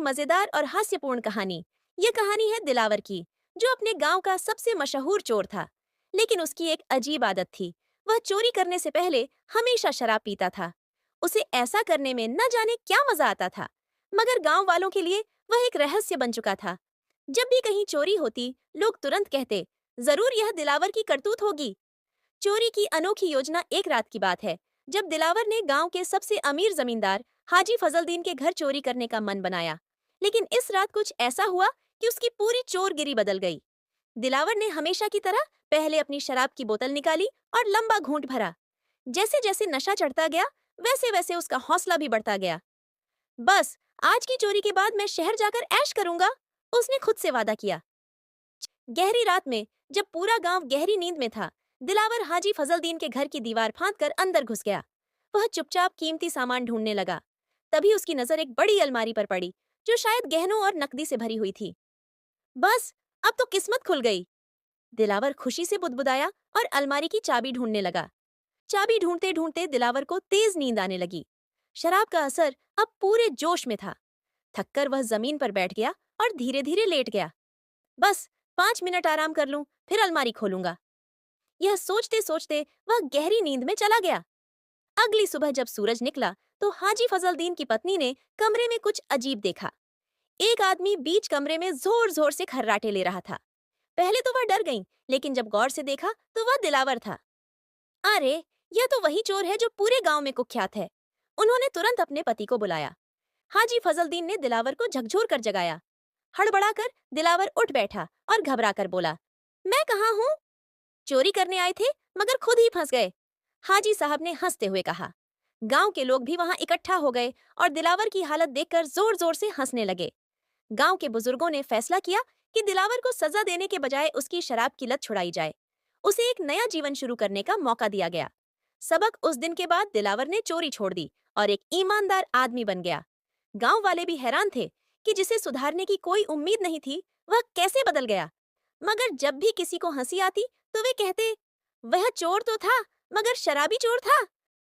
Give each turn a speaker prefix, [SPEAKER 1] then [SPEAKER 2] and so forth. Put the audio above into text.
[SPEAKER 1] मजेदार और हास्यपूर्ण कहानी। ये कहानी है दिलावर की, जो अपने गांव का सबसे मशहूर चोर था। लेकिन उसकी एक अजीब आदत थी। वह चोरी करने से पहले हमेशा शराब पीता था। उसे ऐसा करने में न जाने क्या मजा आता था, मगर गांव वालों के लिए वह एक रहस्य बन चुका था। जब भी कहीं चोरी होती, लोग तुरंत कहते, जरूर यह दिलावर की करतूत होगी। चोरी की अनोखी योजना एक रात की बात है, जब दिलावर ने गांव के सबसे अमीर जमींदार हाजी फजलदीन के घर चोरी करने का मन बनाया। लेकिन इस रात कुछ ऐसा हुआ कि उसकी पूरी चोरगिरी बदल गई। दिलावर ने हमेशा की तरह पहले अपनी शराब की बोतल निकाली और लंबा घूंट भरा। जैसे जैसे नशा चढ़ता गया, वैसे वैसे उसका हौसला भी बढ़ता गया। बस, आज की चोरी के बाद मैं शहर जाकर ऐश करूंगा, उसने खुद से वादा किया। गहरी रात में, जब पूरा गांव गहरी नींद में था, दिलावर हाजी फजलदीन के घर की दीवार फांदकर अंदर घुस गया। वह चुपचाप कीमती सामान ढूंढने लगा। तभी उसकी नजर एक बड़ी अलमारी पर पड़ी, जो शायद गहनों और नकदी से भरी हुई थी। बस, अब तो किस्मत खुल गई, दिलावर खुशी से बुदबुदाया और अलमारी की चाबी ढूंढने लगा। चाबी ढूंढते ढूंढते दिलावर को तेज नींद आने लगी। शराब का असर अब पूरे जोश में था। थककर वह जमीन पर बैठ गया और धीरे धीरे लेट गया। बस, 5 मिनट आराम कर लूं, फिर अलमारी खोलूंगा। यह सोचते सोचते वह गहरी नींद में चला गया। अगली सुबह जब सूरज निकला, तो हाजी फजलदीन की पत्नी ने कमरे में कुछ अजीब देखा। एक आदमी बीच कमरे में जोर जोर से खर्राटे ले रहा था। पहले तो वह डर गईं, लेकिन जब गौर से देखा तो वह दिलावर था। अरे, यह तो वही चोर है जो पूरे गांव में कुख्यात है। उन्होंने तुरंत अपने पति को बुलाया। हाजी फजलदीन ने दिलावर को झकझोर कर जगाया। हड़बड़ाकर दिलावर उठ बैठा और घबराकर बोला, मैं कहाँ हूँ? चोरी करने आए थे, मगर खुद ही फंस गए, हाजी साहब ने हंसते हुए कहा। गांव के लोग भी वहां इकट्ठा हो गए और दिलावर की हालत देखकर जोर जोर से हंसने लगे। गांव के बुजुर्गों ने फैसला किया कि दिलावर को सजा देने के बजाय उसकी शराब की लत छुड़ाई जाए। उसे एक नया जीवन शुरू करने का मौका दिया गया। सबक उस दिन के बाद दिलावर ने चोरी छोड़ दी और एक ईमानदार आदमी बन गया। गांव वाले भी हैरान थे कि जिसे सुधारने की कोई उम्मीद नहीं थी, वह कैसे बदल गया। मगर जब भी किसी को हंसी आती, तो वे कहते, वह चोर तो था, मगर शराबी चोर था।